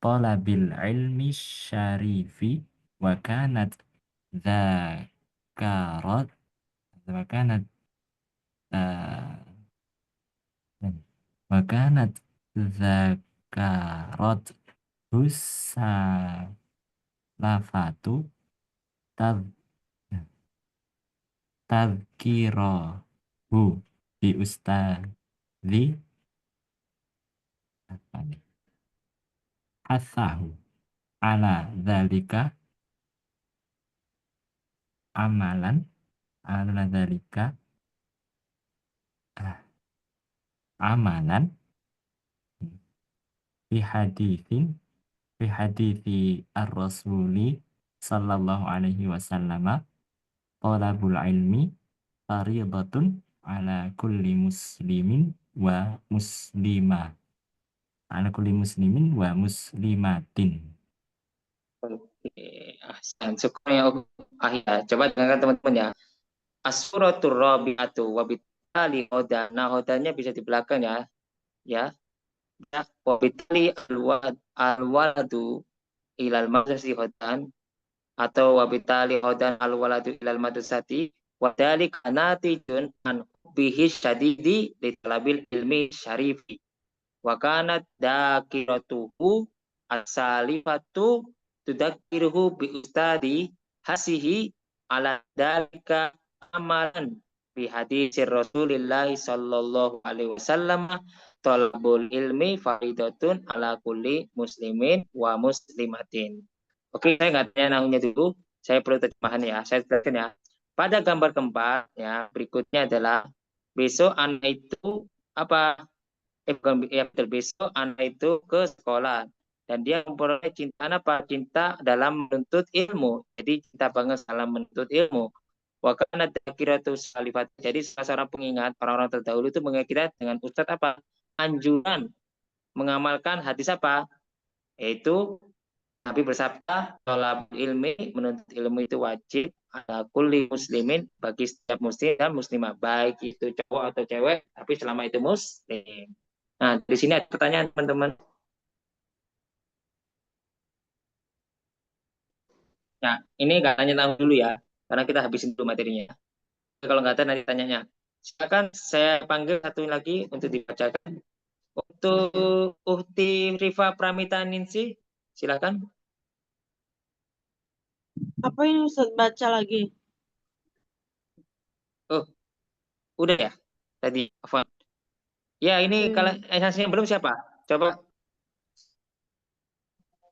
talabil ilmi syarifi wa kanat dzakarat wa kanat wa kanat dzakarat husalafatu tadhkirahu bi ustadzi apa nih? Hasahu ala dzalika amalan ala dzalika amalan fi hadithi ar-rasuli sallallahu alaihi wasallam talabul ilmi faridatun ala kulli muslimin wa muslimah ala kulli muslimin wa muslimatin. Oke, ahsan. Syukur ya. Ya. Coba dengarkan teman-teman ya. As-suratul Rabi'atu wa bitali hoda. Nah, hodanya bisa di belakang ya. Ya. Wa bitali alwaladu ilal madrasati hodan atau wa bitali hodan alwaladu ilal madrasati wa dzalika natijun an bihi syadidi li talabil ilmi syarifi wa kanat dakiratuhu as-salifatu tudakkiruhu bi ustadi hasihi ala dalika amalan bi hadisir Rasulillah sallallahu alaihi wasallam talabul ilmi faridatun ala kulli muslimin wa muslimatin. Oke, saya nggak tanya nahunya dulu, saya perlu terjemahan ya. Saya jelaskan ya. Pada gambar keempat ya, berikutnya adalah besok anak itu apa? Bukan ya betul, besok anak itu ke sekolah dan dia memperoleh cinta apa? Cinta dalam menuntut ilmu. Jadi cinta banget dalam menuntut ilmu. Wa kana dzakiratu salifat. Jadi salah seorang pengingat orang-orang terdahulu itu mengingat dengan ustadz apa? Anjuran mengamalkan hadis apa? Yaitu Nabi bersabda, "Thalabul ilmi, menuntut ilmu itu wajib ala kulli muslimin, bagi setiap muslim dan muslimah, baik itu cowok atau cewek, tapi selama itu muslim." Nah, di sini ada pertanyaan teman-teman. Nah, ini nggak tanya tahu dulu ya, karena kita habisin dulu materinya. Kalau nggak tahu nanti tanyanya. Silakan saya panggil satu lagi untuk dibacakan. Untuk Uhti Rifa Pramita Ningsi, silakan. Apa ini Ustaz baca lagi? Oh, udah ya tadi. Afwan. Ya, ini kalau yang belum siapa? Coba.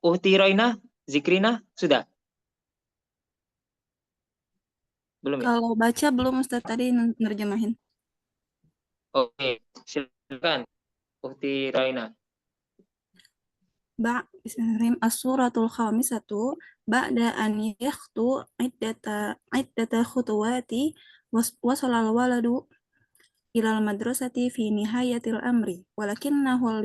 Uhti Roina, Zikrina, sudah? Belum ya? Kalau baca belum Ustaz tadi nerjemahin. Oke, silakan. Uhti Roina. Bismillahirrahmanirrahim. As-suratul khamisatu ba'da an yakhtu iddata khutuwati wasalal waladu ilal madrasati fi nihayatil amri walakinnahu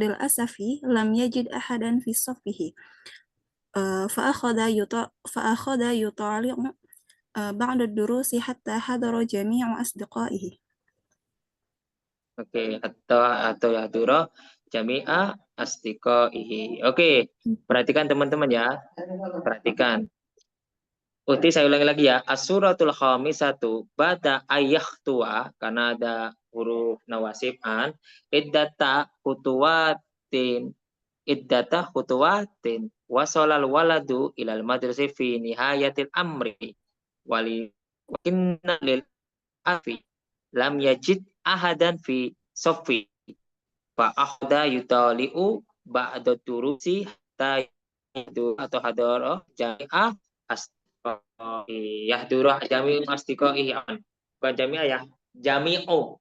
lil asafi lam yajid ahadan fi saffihi fa'akhadha yutali'u ba'da durusi hatta hadara jami'u asdiqaihi. Oke, atau ya duro jami'a astiqaihi. Oke, perhatikan teman-teman ya. Perhatikan. Uti saya ulangi lagi ya. As-suratul khamisatu ba'da tua karena ada huruf nawasib an iddata khutuwatin wasolal waladu ilal madrasi fi nihayatil amri wali wakinna lil afi lam yajid ahadan fi sofi fa ahda yutali'u ba'da turusi hatta itu atau hadara jami'ah yahdurah jami'u astiqoi bukan jami'ah ya, jami'u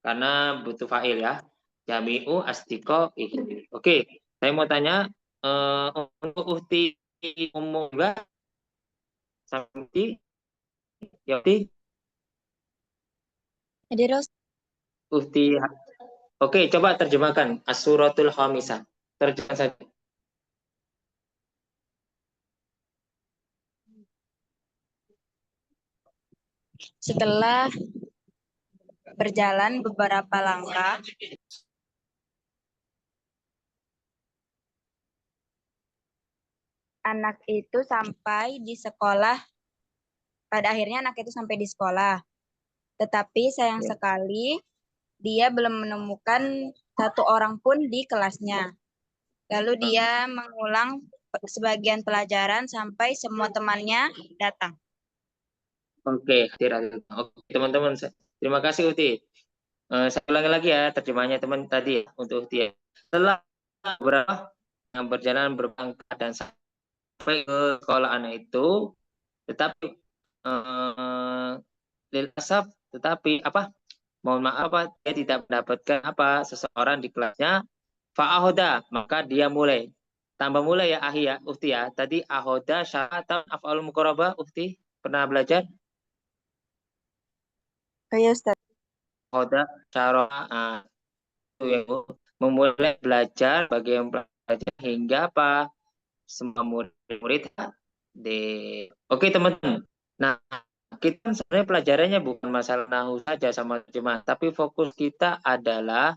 karena butuh fa'il ya, jami'u astiqoi. Oke, saya mau tanya untuk uhti umum enggak sampai ya uhti. Oke, coba terjemahkan as-suratul khamisah, terjemahkan saja. Setelah berjalan beberapa langkah, anak itu sampai di sekolah. Pada akhirnya anak itu sampai di sekolah. Tetapi sayang sekali dia belum menemukan satu orang pun di kelasnya. Lalu dia mengulang sebagian pelajaran sampai semua temannya datang. Oke, oke teman-teman, terima kasih Uti. Saya ulangi lagi ya terjemahnya teman tadi ya, untuk Uti. Setelah beberapa yang berjalan berbangka dan sampai ke sekolah anak itu, tetapi lilasaf, tetapi apa? Mohon maaf, dia tidak mendapatkan seseorang di kelasnya. Fa'ahoda, maka dia mulai. Tambah mulai ya ahi ya, Ufti ya. Tadi ahoda, syaratan, af'al muqarabah, Ufti pernah belajar? Iya, Ustaz. Ahoda, syaratan, memulai belajar bagaimana belajar hingga apa? Semua murid-murid Oke teman-teman. Nah, kita sebenarnya pelajarannya bukan masalah nahu saja sama terjemah, tapi fokus kita adalah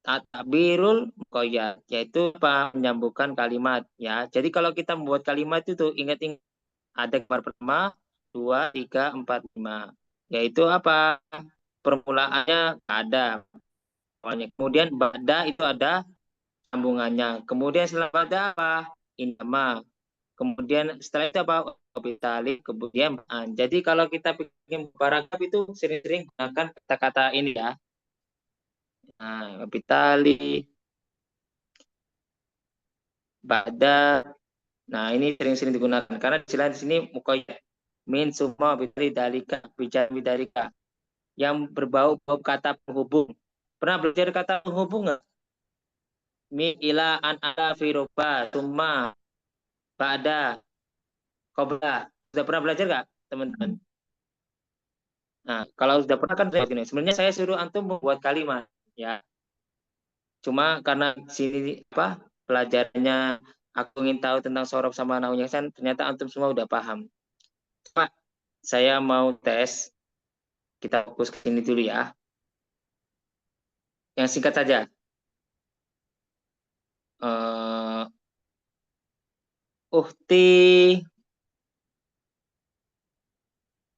takbirul muqayyad, yaitu apa? Menyambungkan kalimat ya. Jadi kalau kita membuat kalimat itu ingat-ingat ada gambar pertama, 2, 3, 4, 5. Yaitu apa? Permulaannya ada. Kemudian ba'da itu ada sambungannya. Kemudian setelah ba'da apa? Inama. Kemudian setelah itu apa? Obitali. Kemudian jadi kalau kita bikin paragraf itu sering-sering gunakan kata-kata ini ya. Nah, obitali. Ba'da. Nah, ini sering-sering digunakan karena istilah di sini muqayyad min summa bidari dalika bicara bidarika yang berbau-bau kata penghubung. Pernah belajar kata penghubung nggak? Mi ila an ala firoba summa ba'da qabla. Sudah pernah belajar nggak, teman-teman? Nah, kalau sudah pernah kan sebenarnya saya suruh antum membuat kalimat ya. Cuma karena sini apa pelajarannya aku ingin tahu tentang sorof sama nahunya kan ternyata antum semua udah paham. Pak, saya mau tes. Kita fokus ke sini dulu ya. Yang singkat saja. Uhti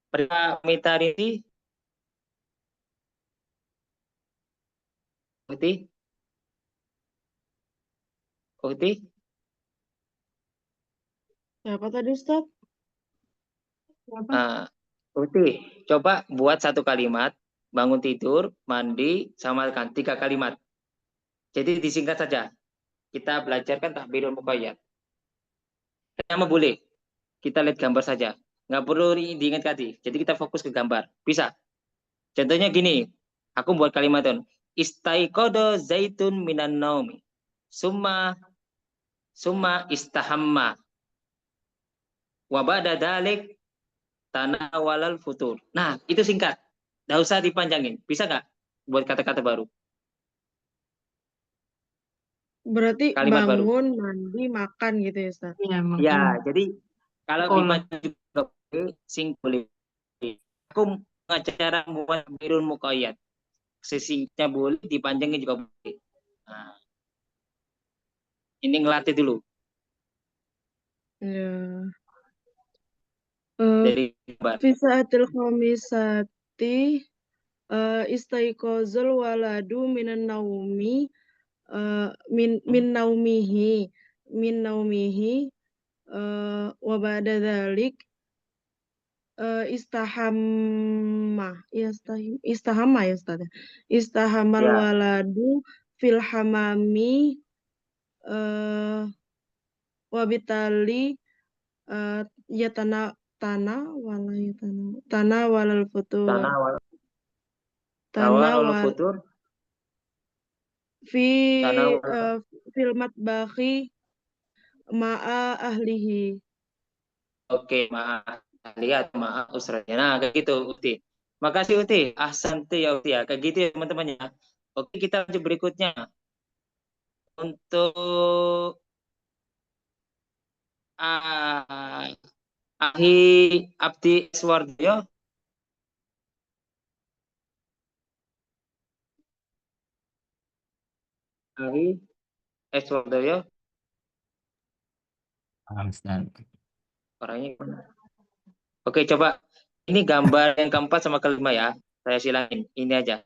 Pramitariti. Uhti. Uhti. Siapa tadi Ustaz? Uhti, coba buat satu kalimat, bangun tidur, mandi, samakan 3 kalimat. Jadi disingkat saja. Kita belajarkan takbirul muqayyad. Nama boleh. Kita lihat gambar saja. Nggak perlu diingat tadi. Jadi kita fokus ke gambar. Bisa. Contohnya gini. Aku buat kalimat itu. Istaiqodo zaitun minan naumi. Summa istahamma. Wabada dalik tanawalal futur. Nah, itu singkat. Nggak usah dipanjangin. Bisa nggak buat kata-kata baru? Berarti Kalimat bangun, baru. mandi, makan gitu ya Ustaz? Iya, makan. Ya, jadi kalau Sekolah. dipanjangin juga sing boleh. Aku mengajar cara membuat birun muqayyad. Sesingkatnya boleh, dipanjangin juga boleh. Nah, ini ngelatih dulu. Ya. dari gambar. Fi sa'atil khamisati istaiqazal waladu minan naumi min naumihi wa ba'da dzalik istahamma ya Ustaz. Istahamal Ya. waladu fil hamami wabitali tanah walal futur Tanawal futur. fil matbakhi ma'a ahlihi. Oke, maaf. Lihat, maaf usranya. Nah, kayak gitu, Uti. Makasih, Uti. Ahsanti ya, Uti ya. Kayak gitu ya, teman-teman ya. Oke, kita lanjut berikutnya. Untuk Ahi Abdi Swardio. Ahi Swardio. Ustaz. Orangnya gimana? Oke, coba. Ini gambar yang keempat sama kelima ya. Saya silangin. Ini aja.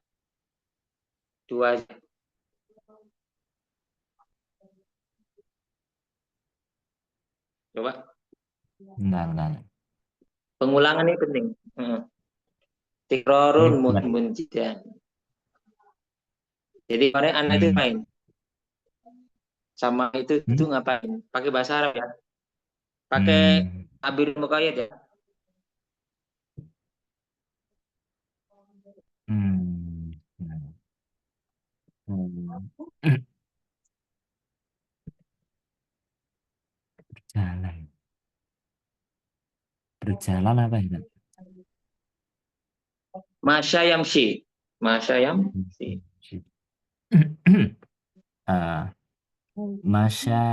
Dua aja. Coba. Bentar. Pengulangan ini penting. Tikrorun munjidan. Jadi kemarin anak itu main. Sama itu ngapain? Pakai bahasa Arab ya. Pakai tabir muqayyad ya. Berjalan apa ya? Masya yamshi. Masya yamshi. Masya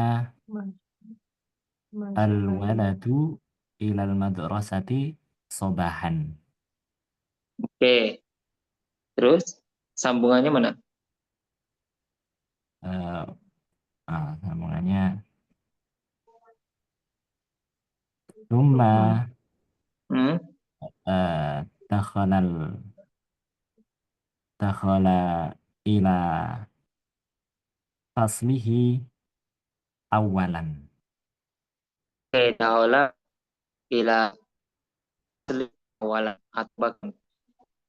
al-waladu ilal madrasati sobahan. Oke. Terus sambungannya mana? Sambungannya Thumma dakhala ila faslihi awalan. Oke, dakhala ila awalan atbakan.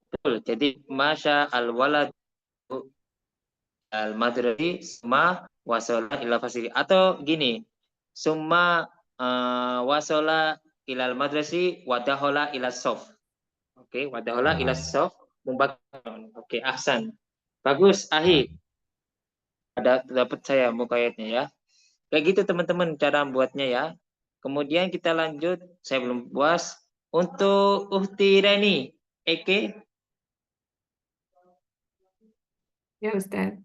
Betul. Jadi masya al-walad al-madrasi summa wasala ila fasili. Atau gini, summa wasala ilal madrasi wadahola ila sof. Oke, wadahola ila sof. Oke, ahsan. Bagus, Ahi. Ada dapat saya mukayatnya ya. Kayak gitu teman-teman cara membuatnya ya. Kemudian kita lanjut, saya belum puas. Untuk Uhti Reni, Eke. Ya, Ustaz.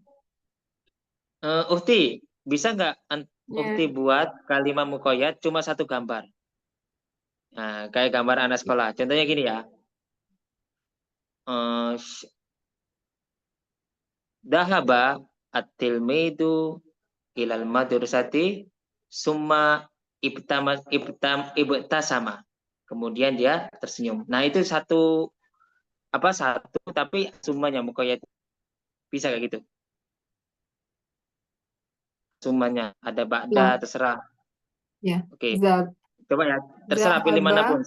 Uhti, bisa nggak Uhti buat kalimat mukoyat cuma satu gambar? Nah, kayak gambar anak sekolah. Contohnya gini ya. Dahaba at-tilmidu ilal madrasati summa ibtasama. Kemudian dia tersenyum. Nah, itu satu tapi sumanya mukoyat. Bisa kayak gitu. Sumanya ada ba'da, terserah. Ya. Oke. Coba ya, terserah pilih manapun.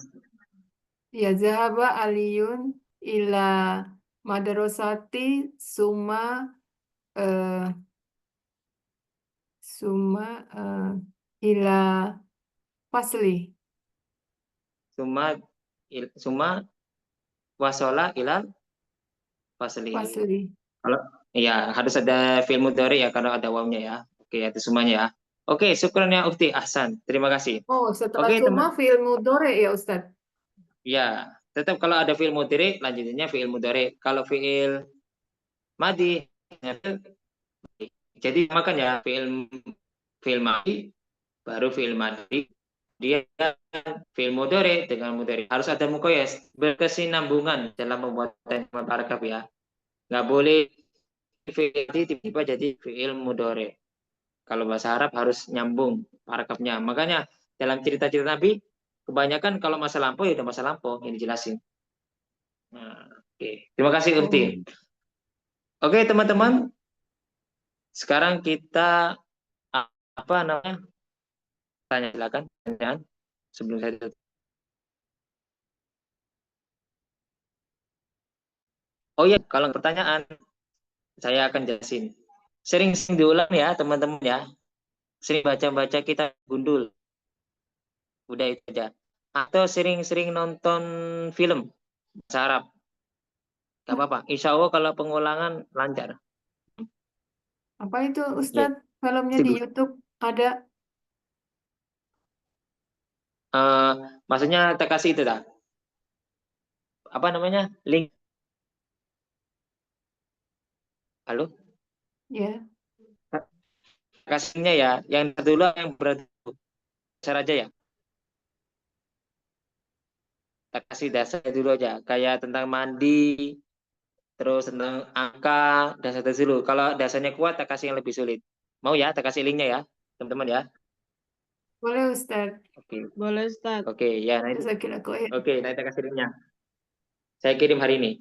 Ya, zahaba aliyun ila madrasati summa ila fasli. Summa wasola ilal fasli. Kalau ya harus ada fi'il mudhari ya kalau ada wawnya ya. Oke, itu semuanya ya. Oke, syukran ya Ukti. Ahsan. Terima kasih. Oh, setelah summa fi'il mudhari ya, Ustaz? Ya, tetap kalau ada fi'il mudhari lanjutannya fi'il mudhari. Kalau fi'il madi jadi makanya fi'il madi baru fi'il madi dia fi'il mudhari dengan mudhari harus ada muqayyad berkesinambungan dalam membuat paragraf ya. Nggak boleh fi'il tiba-tiba jadi fi'il mudhari. Kalau bahasa Arab harus nyambung paragrafnya. Makanya dalam cerita-cerita Nabi Kebanyakan kalau masa lampau ya udah masa lampau yang dijelasin. Nah, oke. Terima kasih Ukti. Oke, teman-teman. Sekarang kita apa namanya? Tanya, silakan pertanyaan sebelum saya tutup. Oh ya, kalau pertanyaan saya akan jelasin. Sering-sering diulang ya, teman-teman ya. Sering baca-baca kita gundul. Udah itu aja. Atau sering-sering nonton film bahasa Arab. Gak apa-apa. Insya Allah kalau pengulangan lancar. Apa itu Ustadz? Filmnya di Sibuk. YouTube ada? Maksudnya tak kasih itu tak? Apa namanya? Link. Halo? Ya. Kasihnya ya. Yang dulu yang berat dasar aja ya. Tak kasih dasar dulu aja. Kayak tentang mandi, terus tentang angka, dasar dulu. Kalau dasarnya kuat, tak kasih yang lebih sulit. Mau ya, tak kasih linknya ya, teman-teman ya. Boleh Ustadz. Oke. Boleh Ustaz. Oke, ya. Nanti, Jazakillah khair. oke, nanti tak kasih linknya. Saya kirim hari ini.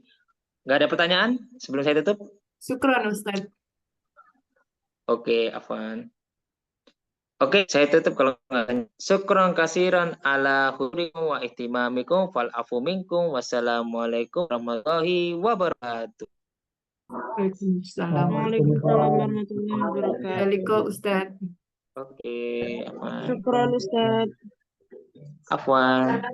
Nggak ada pertanyaan sebelum saya tutup? Syukran Ustadz. Oke, Afwan. Oke, saya tutup kalau nggak. Syukran kasiran ala hurikum wa ihtimamikum fal afu minkum. Wassalamualaikum warahmatullahi wabarakatuh. Waalaikumsalam. Waalaikumsalam warahmatullahi wabarakatuh. Waliko Ustadz. Oke, Afwan. Syukran Ustaz. Afwan.